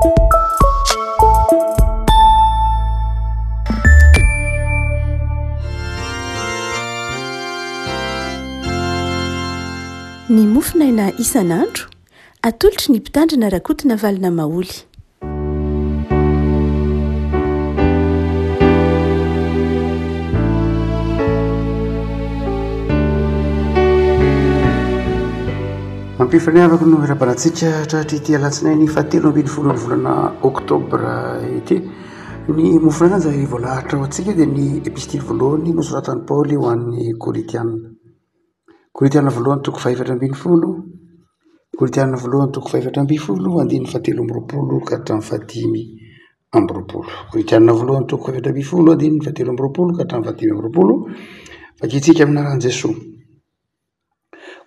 Ny mofinaina isan'andro atolotry ny mpitandrina rakotina valina maoly. Mampifaniavako no era-banatsika tratra ity alatsinainy 17 volana oktobra ity. Ny mofinaina zay voalahatra ho antsika dia ny epistily voalohany nosoratan'i Paoly ho an'ny Korintianina. Korintianina voalohany toko 4:20, Korintianina voalohany toko 4:20, andiny 7:20 ka hatramin'ny 7:20. Korintianina voalohany toko 4:20, andiny 7:20 ka hatramin'ny 7:20. Fakitsika aminaran'i Jesosy.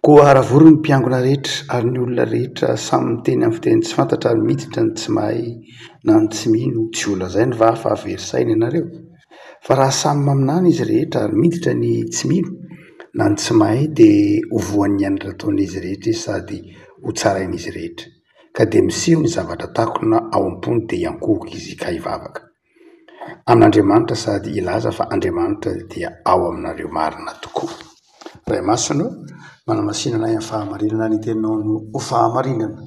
Koa aravory ny mpiangona rehetra ary ny olona rehetra samy miteny amin'ny fiteny tsy fantatra ary miditra ny tsy mahay na ny tsy mino, tsy olona zay ny va fa very saina ianareo. Fa raha samy maminany izy rehetra ary miditra ny tsy mino na ny tsy mahay dia ho voan'ny anatra ataon'izy rehetra sady ho tsarain'izy rehetra. Ka dia miseho ny zavatra takona ao am-pony dia iankohoka izy ka hivavaka. Amin'Andriamanitra sady ilaza fa Andriamanitra dia ao aminareo marina tokoa. Ray masino manamasinana amin'ny fahamarinana ny teninao no ho fahamarinana.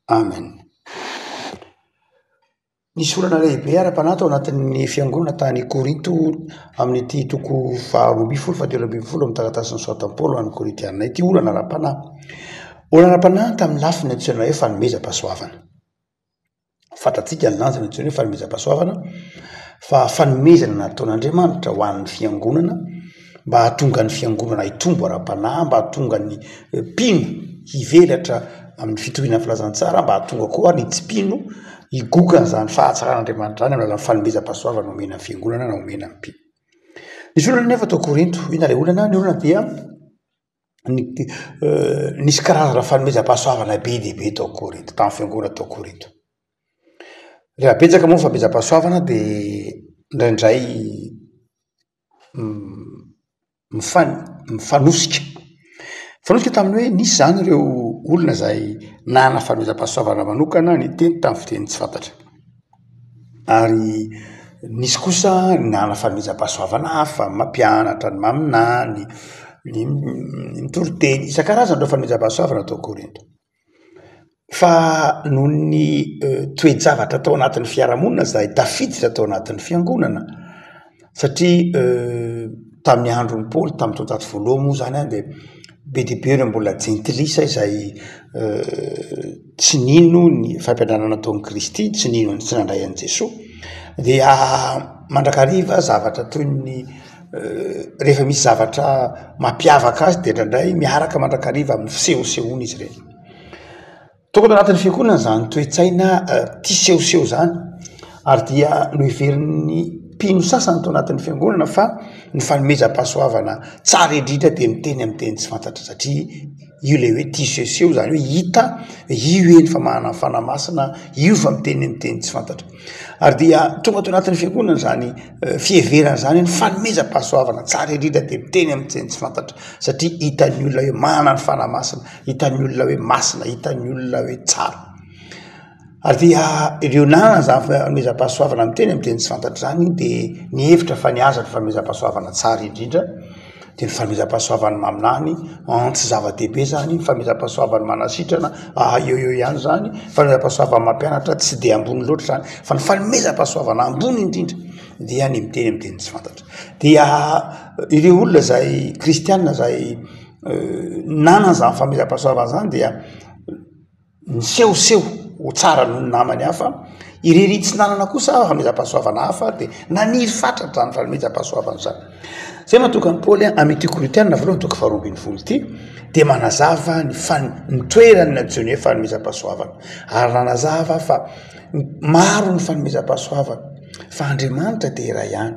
Amen. Nisy olana lehibe ara-panahy tao anatin'ny fiangonana tany Korinto amin'ity toko 12:17 amin'ny taratasy nosoratan'i Paoly an'ny Korintianina ity olana ara-panahy. Olana ara-panahy tamin'ny lafiny antsoina hoe fanomezam-pahasoavana. Fantatsika ny lanjany antsoina hoe fanomezam-pahasoavana fa fanomezana nataon'Andriamanitra ho an'ny fiangonana mba hahatonga ny fiangonana hitombo ara-panahy, mba hahatonga ny mpino hivelatra amin'ny fitohinan'ny filazantsara, mba hahatonga koa ny tsy mpino higoka an'izany fahatsaran'Andriamanitra zany amin'ny fanomezam-pahasoavana omena amin'ny fiangonana na omena amin'ny mpino. Nisy olana nefa tao Korinto, ina ilay olana? Ny olana dia nisy karazana fanomezam-pahasoavana be dia be tao Korinto, tamin'ny fiangonana tao Korinto. Rehefa betsaka moa ny fanomezam-pahasoavana dia indraindray mifanosika tamin'ny hoe nisy zany ireo olona zay nana fanomezam-pahasoavana manokana ny teny tamin'ny fiteny tsy fantatra, ary nisy kosa nana fanomezam-pahasoavana hafa, mampianatra, ny maminany, ny mitoroteny, isan-karazany ireo fanomezam-pahasoavana tao Korinto. Fa noho ny toe-javatra tao anatin'ny fiarahamonina zay tafiditra tao anatin'ny fiangonana, satria tamin'ny andron'ny Paoly tamin'ny taonjato voalohany moa zany dia be dia be ireo mbola jentilisa izay tsy nino ny fampianarana ataon'i Kristy, tsy nino ny tsy nandray an'i Jesosy, dia mandrakariva zavatra toy ny rehefa misy zavatra mampiavaka azy dia indraindray miaraka mandrakariva amin'ny fisehosehoana izy ireny. Tokony anatin'ny fiangonana zany toe-tsaina tia sehoseho zany, ary dia no heverin'ny mpino sasany tao anatin'ny fiangonana fa ny fanomezam-pahasoavana tsara indrindra dia miteny amin'ny teny tsy fantatra, satria io le hoe tia sehoseho zany hoe hita io eny fa manana fanamasina, io fa miteny amin'ny teny tsy fantatra. Ary dia tonga tao anatin'ny fiangonana zany fiheverana zany ny fanomezam-pahasoavana tsara indrindra dia miteny amin'ny teny tsy fantatra, satria hitan'ny olona hoe manana ny fanamasina, hitan'ny olona hoe masina, hitan'ny olona hoe tsara. Ary dia ireo nana zany fanomezam-pahasoavana miteny amin'ny teny tsy fantatra zany dia ny hevitra fa niaza ny fanomezam-pahasoavana tsara indrindra dia ny fanomezam-pahasoavana maminany tsy zava-dehibe zany, ny fanomezam-pahasoavana manasitrana eo ihany zany, fanomezam-pahasoavana mampianatra tsy dia ambony loatra zany, fa ny fanomezam-pahasoavana ambony indrindra dia ny miteny amin'ny teny tsy fantatra. Dia ireo olona zay kristianina zay nana zany fanomezam-pahasoavana zany dia ny sehoseho ho tsara noho ny namany hafa, irery tsy nanana kosa fanomezam-pahasoavana hafa dia naniry fatratra ny fanomezam-pahasoavana zany. Zay mahatonga ny Paoly amin'ity Korintianina voalohany toko 12 ity dia manazava ny toerany natsoiny hoe fanomezam-pahasoavana, ary nanazava fa maro ny fanomezam-pahasoavana fa Andriamanitra dia iray ihany.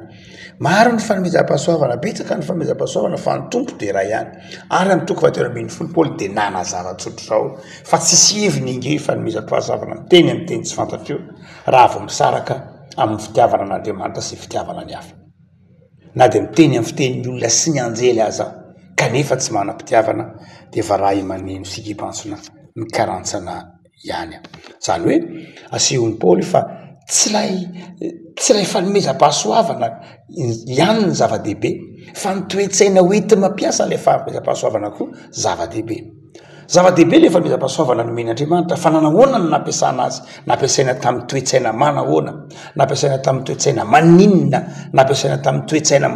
Maro ny fanomezam-pahasoavana, betsaka ny fanomezam-pahasoavana fa ny tompo dia iray ihany. Ary amin'ny toko 12 Paoly dia nanazava tsotro zao fa tsy heviny inge fanomezam-pahasoavana miteny amin'ny teny tsy fantatra io raha vao misaraka amin'ny fitiavana an'Andriamanitra sy fitiavana ny hafa. Na dia miteny amin'ny fitenin'ny olona sy ny anjely aza kanefa tsy manam-pitiavana dia varay maneno sy kibantsona mikarantsana ihany zany hoe asehon'ny Paoly fa tsy lay fanomezam-pahasoavana ihany ny zava-dehibe fa ny toe-tsaina hoenty mampiasa lay fanomezam-pahasoavana koa zava-dehibe le fanomezam-pahasoavana nomen'Andriamanitra fa nanahoana ny nampiasana azy nampiasaina tamin'ny toe-tsaina manahoana nampiasaina tamin'ny toe-tsaina maninona nampiasaina tamin'ny toe-tsaina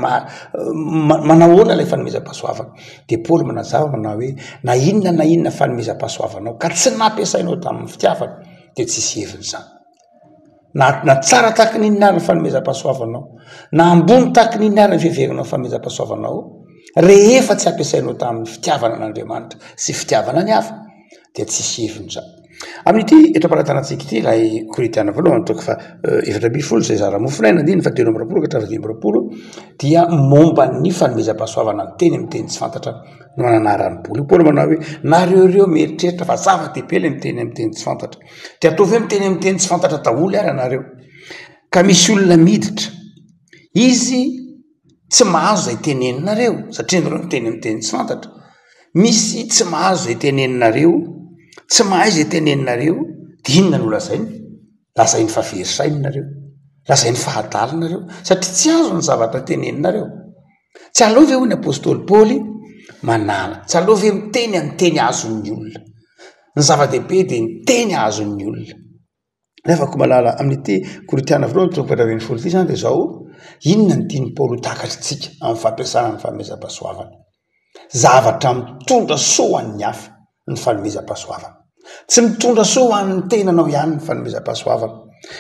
manahoana lay fanomezam-pahasoavana de Paoly manazava manao hoe na inona fanomezam-pahasoavanao ka tsy nampiasainao tamin'ny fitiavana de tsisy heviny zany na tsara tahaka ny inona ary ny fanomezam-pahasoavanao na ambony tahaka ny inona ary ny fiverinao fanomezam-pahasoavanao rehefa tsy ampiasainao tamin'ny fitiavana n'Andriamanitra sy fitiavana ny hafa dia tsisy heviny zany amin'ity eto am-palatanantsika ity raha Korintiana voalohany toka fa 4:10 zay zara-mofinaina andiny fa 2:10 ka 3:10 dia momba ny fanomezam-pahasoavana ny teny amin'ny teny tsy fantatra no mananarany Paoly manao hoe nareo mieritreritra fa zava-dehibe le miteny amin'ny teny tsy fantatra dia ataovy hoe miteny amin'ny teny tsy fantatra daholo ary anareo ka misy olona miditra izy tsy mahazo zay teneninareo satria nareo miteny amin'ny teny tsy fantatra misy tsy mahazo zay teneninareo tsy mahay zay teneninareo dia inona no lazainy fa verisainareo lazainy fahadalinareo satria tsy azo ny zavatra teneninareo tsy aleo ve ho ny apôstôly Paoly manala tsy aleo ve miteny amin'ny teny azon'ny olona ny zava-dehibe dia ny teny azon'ny olona nefako malala amin'ity Korintiana voalohany 4:20 zany dia zao inona ny tiany Paoly takatritsika amin'ny fampiasana ny fanomezam-pahasoavana zavatra mitondra soa an'ny hafa ny fanomezam-pahasoavana tsy mitondra soa an'ny tenanao ihany ny fanomezam-pahasoavana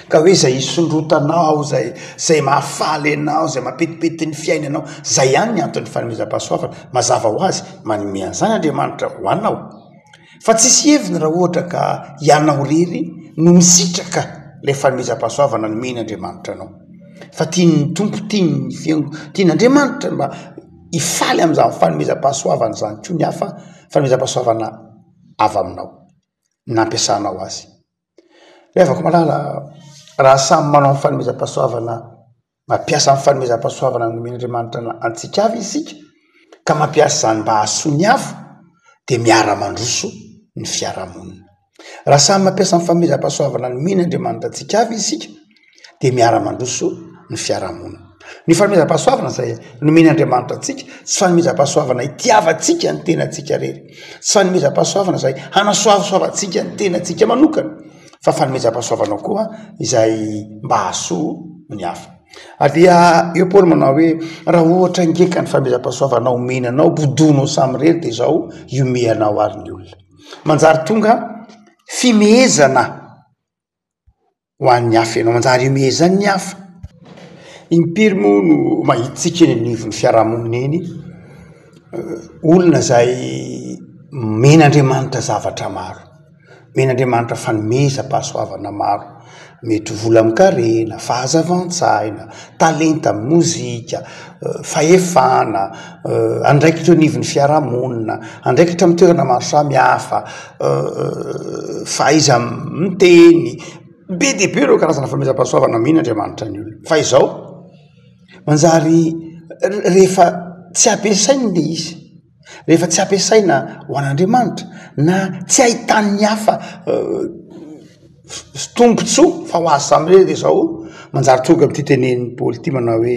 ka hoe zay isondrotanao zay mahafaly anao zay mampetipety ny fiainanao zay ihany ny antony fanomezam-pahasoavana mazava ho azy manome an'izany Andriamanitra ho anao fa tsisy heviny raha ohatra ka ianao rery no misitraka lay fanomezam-pahasoavana nomen'Andriamanitra anao fa tiany tompo tian'Andriamanitra mba ifaly amin'izany fanomezam-pahasoavana zany koa ny hafa fanomezam-pahasoavana avy aminao nampiasanao azy levako malala raha samy manao fanomezam-pahasoavana mampiasa amin'ny fanomezam-pahasoavana nomen'Andriamanitra antsika avy isika ka mampiasa zany mba hahasoa ny hafa dia miara-mandroso ny fiarahamonina raha samy mampiasa amin'ny fanomezam-pahasoavana nomen'Andriamanitra antsika avy isika dia miara-mandroso ny fiarahamonina ny fanomezam-pahasoavana zay nomen'Andriamanitra antsika tsy fanomezam-pahasoavana itiavantsika ny tenantsika rery tsy fanomezam-pahasoavana zay hanasoavasoavantsika ny tenantsika manokana fa fanomezam-pahasoavana koa izay mba hahasoa ny hafa dia eo Paoly manao hoe raha ohatra ngeka ny fanomezam-pahasoavana omenanao bodonao samy rery dia zao iomeanao ary ny olona manjary tonga fimehezana ho an'ny hafa ianao manjary imehezany ny hafa impiry moa no mahitsika eny anivon'ny fiarahamonina eny olona zay men'Andriamanitra zavatra maro men'Andriamanitra fanomezam-pahasoavana maro mety vola mikarena fahazavan-tsaina talenta mozika fahefana andraikitra anivon'ny fiarahamonina andraikitra amin'ny toerana maro samy hafa fahaiza miteny be dia be ireo karazana fanomezam-pahasoavana men'Andriamanitra ny olona fa izao manjary rehefa tsy ampiasaina le izy rehefa tsy ampiasaina ho an'Andriamanitra na tsy ahitany ny hafa tombontsoa fa ho azy samy rery dia zao manjary tonga amin'ity tenen'ny Paoly ity manao hoe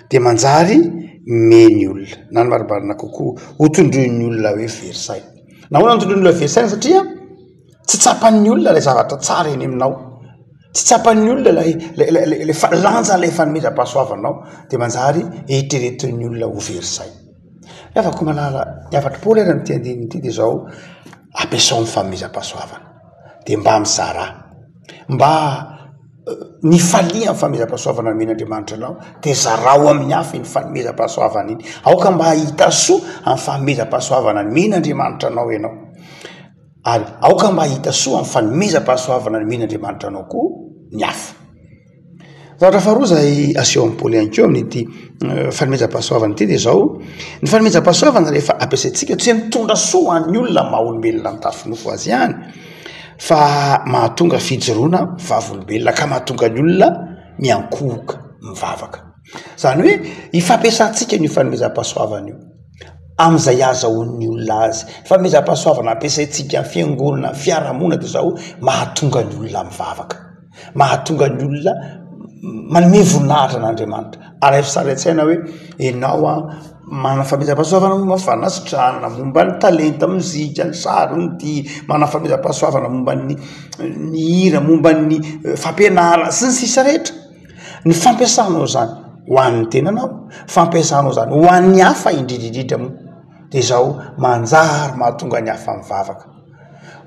dia manjary meny olona na ny marimarina kokoa hotondroin'ny olona hoe verisaina nahoana notondroin'ny olona verisaina satria tsy tsapan'ny olona lay zavatra tsara eny aminao tsy tsapan'ny olona lanja lay fanomezam-pahasoavanao dia manjary eritreretin'ny olona ho verisaina afaka malala afatra Paoly ary amin'ity andininy ity dia zao ampiasao ny fanomezam-pahasoavana dia mba mizara mba ny falia ny fanomezam-pahasoavana nomen'Andriamanitra anao dia zarao amin'ny hafa ny fanomezam-pahasoavana iny aoka mba hahita soa amin'ny fanomezam-pahasoavana nomen'Andriamanitra anao ianao ary aoka mba hahita soa amin'ny fanomezam-pahasoavana nomen'Andriamanitra anao koa ny hafa zavatra faharoa zay aseho amin'ny Paoly ihany koa amin'ity fanomezam-pahasoavana ity dia zao ny fanomezam-pahasoavana rehefa ampiasaintsika tsy hoe mitondra soa an'ny olona maha-olombelona mitafinofo azy ihany fa mahatonga fijoroana vavolombelona ka mahatonga ny olona miankohoka mivavaka zany hoe ifampiasantsika ny fanomezam-pahasoavana io am'izay azahoan'ny olona azy fanomezam-pahasoavana ampiasaintsika ny fiangonana fiarahamonina dia zao mahatonga ny olona mivavaka mahatonga ny olona manome voninahitra n'Andriamanitra ary fisaraitsaina hoe ianao manana fanomezam-pahasoavana momba fanasitrahana momba ny talenta mozika ny sary ny dia manana fanomezam-pahasoavana momba ny hira momba ny fampianarana sy ny sisa rehetra ny fampiasanao zany ho an'ny tenanao fampiasanao zany ho an'ny hafa indridridritra moa dia zao manjary mahatonga ny hafa mivavaka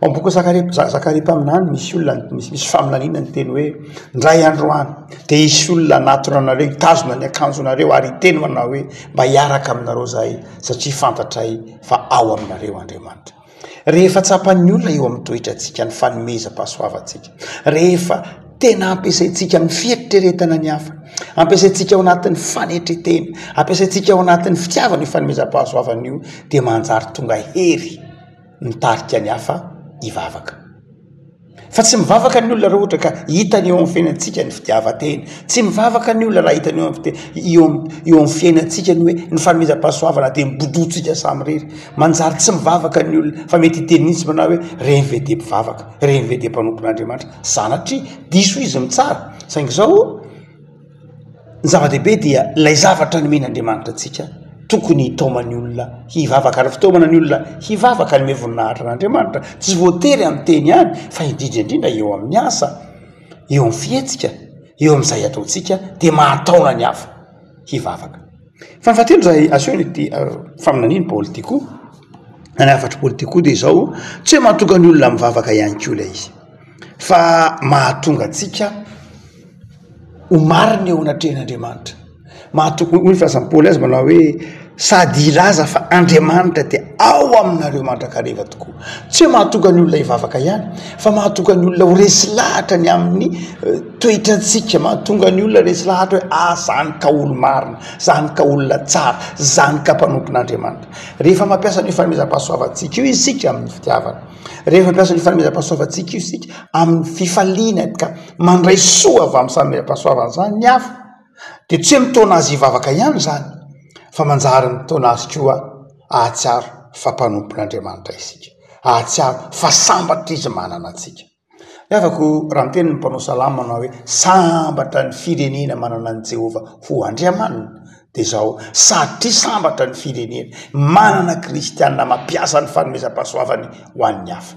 boky Zakaria mpaminany misy olona misy faminaniana ny teny hoe ndray androany dia isy olona anatonanareo hitazona ny akanjonareo ary hiteny manao hoe mba hiaraka aminareo zahay satria fantatray fa ao aminareo Andriamanitra rehefa tsapan'ny olona eo amin'ny toetrantsika ny fanomezam-pahasoavantsika rehefa tena ampiasaintsika amin'ny fieritreretana ny hafa ampiasaintsika ao anatin'ny fanetretena ampiasaintsika ao anatin'ny fitiavana io fanomezam-pahasoavana io dia manjary tonga hery nitarika ny hafa hivavaka fa tsy mivavaka ny olona raha ohatra ka hitany eo amin'ny fiainantsika ny fitiavan-tena tsy mivavaka ny olona raha hitany eo amin'ny fiainantsika ny hoe ny fanomezam-pahasoavana dia mibodotsika samy rery manjary tsy mivavaka ny olona fa mety hiteny mihitsy manao hoe reny ve dia mpivavaka reny ve dia mpanompon'Andriamanitra sanatria diso izy mitsara saingy izao ny zava-dehibe dia ilay zavatra nomen'Andriamanitra antsika tokony hitaomany olona hivavaka ary fitaomana ny olona hivavaka ny voninahitra n'Andriamanitra tsy voatery amin'ny teny ihany fa indrindra eo amin'ny asa eo amin'ny fihetsika eo amin'izay ataontsika dia mahataona ny hafa hivavaka fa ny fahatelo izay aseho ity faminaniany Paoly ity koa any afatra Paoly ity koa dia izao tsy hoe mahatonga ny olona mivavaka ihany koa ilay izy fa mahatonga antsika ho marina eo anatrehan'Andriamanitra mahatonga ny filasan'ny Paoly azy manao hoe sady ilaza fa Andriamanitra dia ao aminareo mandrakareva tokoa tsy hoe mahatonga ny olona hivavaka ihany fa mahatonga ny olona ho resy lahatra ny amin'ny toetrantsika mahatonga ny olona resy lahatra hoe zany ka olo marina zany ka olona tsara zany ka mpanompon'Andriamanitra rehefa mampiasa ny fanomezam-pahasoavantsika io isika amin'ny fitiavana rehefa mampiasa ny fanomezam-pahasoavantsika io isika amin'ny fifaliana ka mandray soa avy amin'ny fanomezam-pahasoavana zany ny hafa dia tsy hoe mitona azy hivavaka ihany zany fa manjary mitona azy koa ahatsiaro fa mpanompon'Andriamanitra isika ahatsiaro fa sambatra izy manana antsika afako raha miteny ny mpanao salama manao hoe sambatra ny firenena manana an Jehova ho andriamanina dia izao satria sambatra ny firenena manana kristianina mampiasa ny fanomezam-pahasoavany ho an'ny hafa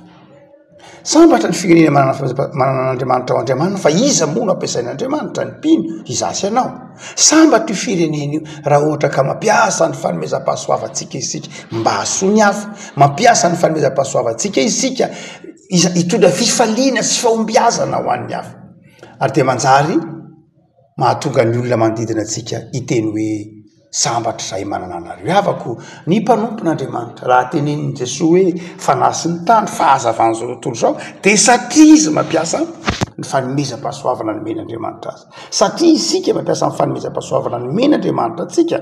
sambatra ny firenena manana n'Andriamanitra ho andriamanina fa iza moa no ampiasain'Andriamanitra ny mpino izasy ianao sambatra io firenena io raha ohatra ka mampiasa ny fanomezam-pahasoavantsika isika mba hasoa ny hafa mampiasa ny fanomezam-pahasoavantsika isika hitondra fifaliana sy fahombiazana ho an'ny hafa ary dia manjary mahatonga ny olona manodidina antsika hiteny hoe sambatra izay manana anareo havako ny mpanompon'Andriamanitra raha tenenin'i Jesosy hoe fanasy ny tany fa hazavan'izao tontolo izao dia satria izy mampiasa ny fanomezam-pahasoavana nomen'Andriamanitra azy satria isika mampiasa ny fanomezam-pahasoavana nomen'Andriamanitra antsika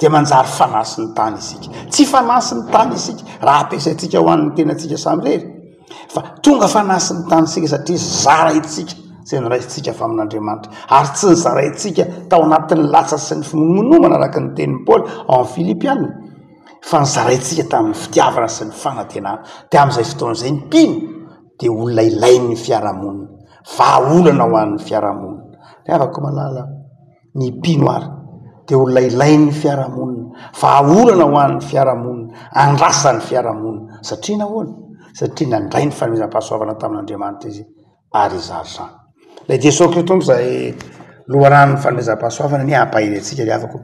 dia manjary fanasy ny tany isika tsy fanasy ny tany isika raha ampiasaintsika ho an'ny tenantsika samy rery fa tonga fanasy ny tany isika satria zara itsika izay noraisitsika fa amin'Andriamanitra ary tsy nyzaraintsika tao anatin'ny lasa sy ny fimonomana araka ny tenin'ny Paoly ao amin'ny Filipianina fa nyzaraintsika tamin'ny fitiavana sy ny fanantenana dia amin'izay fotoan'izay ny mpino dia olona ilain'ny fiarahamonina vahaolana ho an'ny fiarahamonina dia afaka malala ny mpino ary dia olona ilain'ny fiarahamonina vahaolana ho an'ny fiarahamonina andrasan'ny fiarahamonina satria nahoana satria nandray ny fanomezam-pahasoavana tamin'Andriamanitra izy ary izary zany ilay Jesosy Kristy izay loharan'ny fanomezam-pahasoavana ny ampahiny antsika dia afaka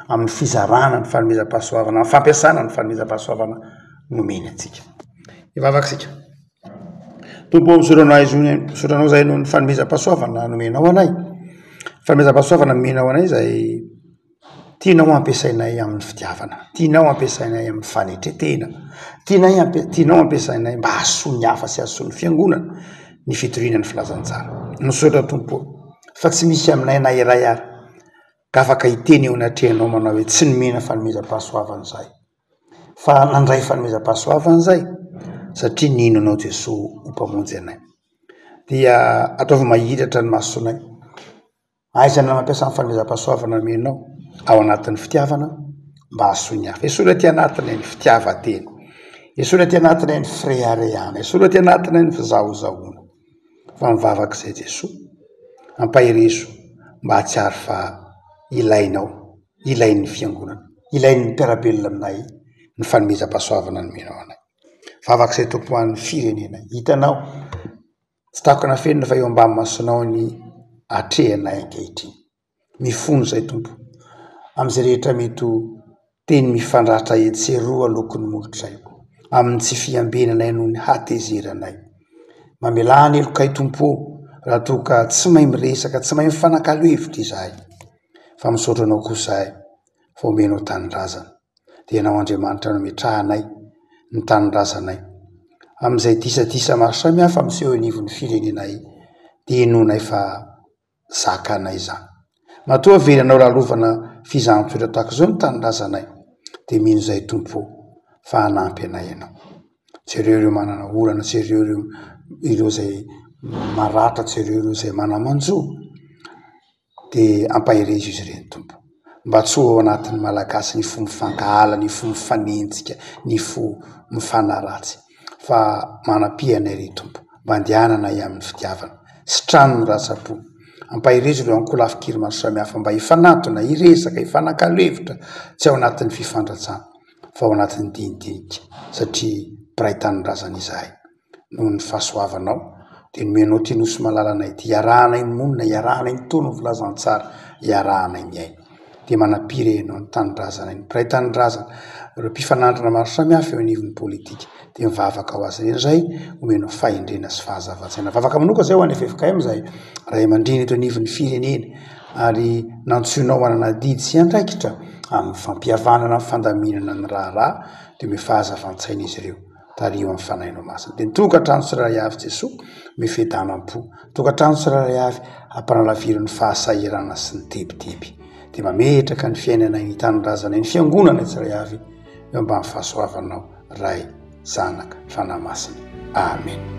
amin'ny fizarana ny fanomezam-pahasoavana amin'ny fampiasana ny fanomezam-pahasoavana nomeny antsika hivavaka isika tompo misoranao izay noho ny fanomezam-pahasoavana nomenao anay fanomezam-pahasoavana nomenao anay izay tianao ampiasainay amin'ny fitiavana tianao ampiasainay amin'ny fanetretena tianao ampiasainay mba hasoa ny hafa sy hasoa ny fiangonana ny fitoriana ny filazantsara nosoratra tompo fa tsy misy aminay na iray ary ka afaka hiteny eo anatrehanao manao hoe tsy nomena fanomezam-pahasoavana izay fa nandray fanomezam-pahasoavana izay satria nino anao Jesosy ho mpamonjy anay dia ataovy mahiratra ny masonay aizana mampiasa ny fanomezam-pahasoavana menao ao anatin'ny fitiavana mba hahasoa ny hafa. Esola ty anatiny ny fitiavatena, esola ty anatiny ny firehareana, esola ty anatiny ny fizahozahoana. Fa mivavak'izay Jesosy ampahirezo mba hatsiary fa ilainao, ilain'ny fiangonana, ilain'ny mpiarabelona aminay ny fanomezam-pahasoavana nomenao anay. Vavak'izay tompo an'ny firenena, hitanao tsy taoko nafenina fa eo ambany masonao ny atrehanay ankehitriny. Mifono zay tompo am'izay rehetra mety teny mifandratra etseroa alokon'ny molotray amin'ny tsy fiambenanay noho ny hatezeranay. Mamelany elokay tompo raha toa ka tsy mahay miresaka, tsy mahay mifanakalo hevitra izahay, fa misaotra anao kosa zahay fa omenao tanindrazana. Dia ianao Andriamanitra no metrahanay ny tanindrazanay am'izay disadisa maro samihafa miseho anivon'ny firenenay, dia inonay fa zakanay zany. Matoa velanao lalovana fizahan-tsotra tahaka izao ny tanindrazanay, dia mino izay tompo fa hanampy anay ianao. Jereo ireo manana olana, jereo ireo izay maratra, jereo ireo izay manamanjo, dia ampahirezo izy ireny tompo. Mba tsy ho ao anatin'ny malagasy ny fo mifankahala, ny fo mifanenjika, ny fo mifanaratsy, fa manam-pianay ry tompo, mba andehananay amin'ny fitiavana sy tranony ratsa-po. Ampahirezo ireo ankolafi-kiry maro samihafa mba hifanatona, hiresaka, hifanakalo hevitra, tsy ao anatin'ny fifandratsana fa ao anatin'ny dinidinika, satria mpiray tanindrazana izahay. Noho ny fahasoavanao dia nomenao ty nosy malalanay ty, iarahanay monina, iarahanay ny tono filazantsara, iarahanay miaina. Dia manapire ianao ny tanindrazana, ny mpiray tanindrazana, ireo mpifanandrina maro samihafa eo anivon'ny politika, dia mivavaka ho azy iray omenao fahendrena sy fahazavatsana. Vavaka manoka zay ho any FFKM izay ray aman-dreny eto anivon'ny firenena, ary nantsoinao manana didy sy andraikitra amin'ny fampihavanana, amin'ny fandaminana ny raharaha, dia ome fahazavan-tsaina izy ireo tario amin'ny fanahinao masina. Dia tokantrano tsirairay avy Jesosy mifedanam-po, tokantrano tsirairay avy hampanalaviran'ny fahasahirana sy ny tebiteby, dia mametraka ny fiainana ny tanindrazana, ny fiangonana tsirairay avy eo ambany fahasoavanao ray, zanaka, fanahy masina. Amen.